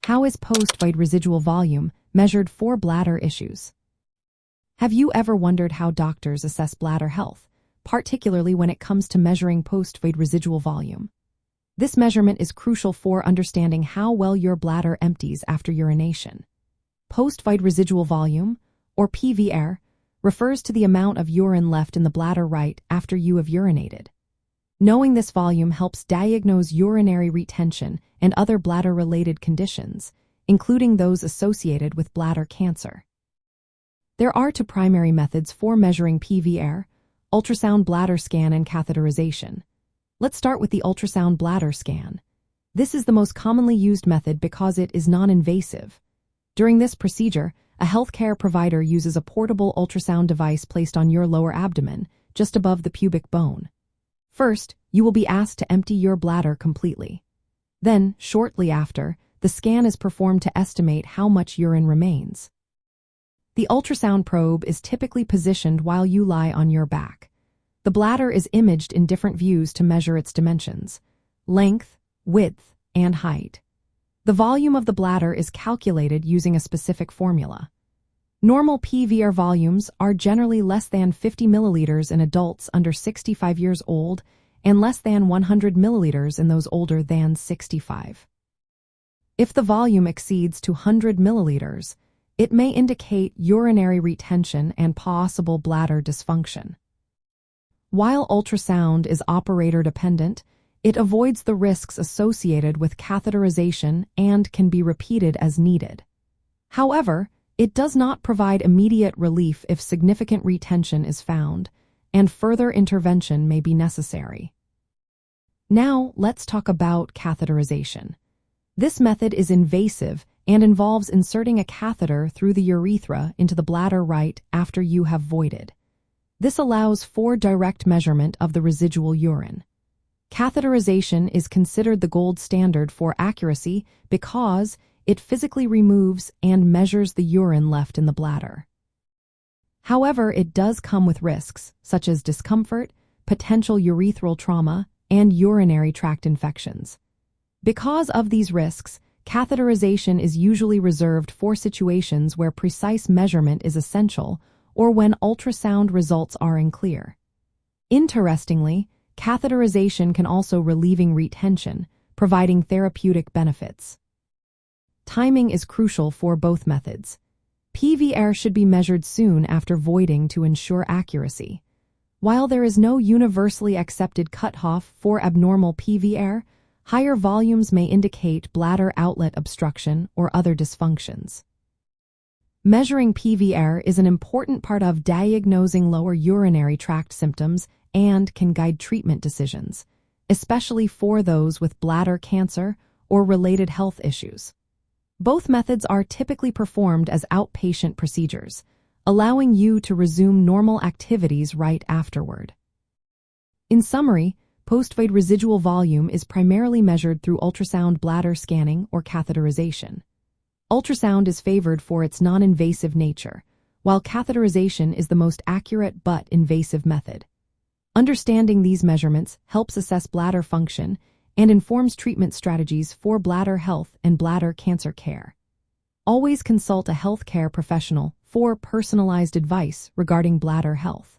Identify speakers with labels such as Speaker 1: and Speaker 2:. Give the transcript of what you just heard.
Speaker 1: How is post-void residual volume measured for bladder issues? Have you ever wondered how doctors assess bladder health, particularly when it comes to measuring post-void residual volume? This measurement is crucial for understanding how well your bladder empties after urination. Post-void residual volume, or PVR, refers to the amount of urine left in the bladder right after you have urinated. Knowing this volume helps diagnose urinary retention and other bladder-related conditions, including those associated with bladder cancer. There are two primary methods for measuring PVR: ultrasound bladder scan and catheterization. Let's start with the ultrasound bladder scan. This is the most commonly used method because it is non-invasive. During this procedure, a healthcare provider uses a portable ultrasound device placed on your lower abdomen, just above the pubic bone. First, you will be asked to empty your bladder completely. Then, shortly after, the scan is performed to estimate how much urine remains. The ultrasound probe is typically positioned while you lie on your back. The bladder is imaged in different views to measure its dimensions: length, width, and height. The volume of the bladder is calculated using a specific formula. Normal PVR volumes are generally less than 50 milliliters in adults under 65 years old and less than 100 milliliters in those older than 65. If the volume exceeds 200 milliliters, it may indicate urinary retention and possible bladder dysfunction. While ultrasound is operator-dependent, it avoids the risks associated with catheterization and can be repeated as needed. However, it does not provide immediate relief if significant retention is found, and further intervention may be necessary. Now, let's talk about catheterization. This method is invasive and involves inserting a catheter through the urethra into the bladder right after you have voided. This allows for direct measurement of the residual urine. Catheterization is considered the gold standard for accuracy because it physically removes and measures the urine left in the bladder. However, it does come with risks, such as discomfort, potential urethral trauma, and urinary tract infections. Because of these risks, catheterization is usually reserved for situations where precise measurement is essential or when ultrasound results are unclear. Interestingly, catheterization can also relieve retention, providing therapeutic benefits. Timing is crucial for both methods. PVR should be measured soon after voiding to ensure accuracy. While there is no universally accepted cutoff for abnormal PVR, higher volumes may indicate bladder outlet obstruction or other dysfunctions. Measuring PVR is an important part of diagnosing lower urinary tract symptoms and can guide treatment decisions, especially for those with bladder cancer or related health issues. Both methods are typically performed as outpatient procedures, allowing you to resume normal activities right afterward. In summary, post-void residual volume is primarily measured through ultrasound bladder scanning or catheterization. Ultrasound is favored for its non-invasive nature, while catheterization is the most accurate but invasive method. Understanding these measurements helps assess bladder function and informs treatment strategies for bladder health and bladder cancer care. Always consult a healthcare professional for personalized advice regarding bladder health.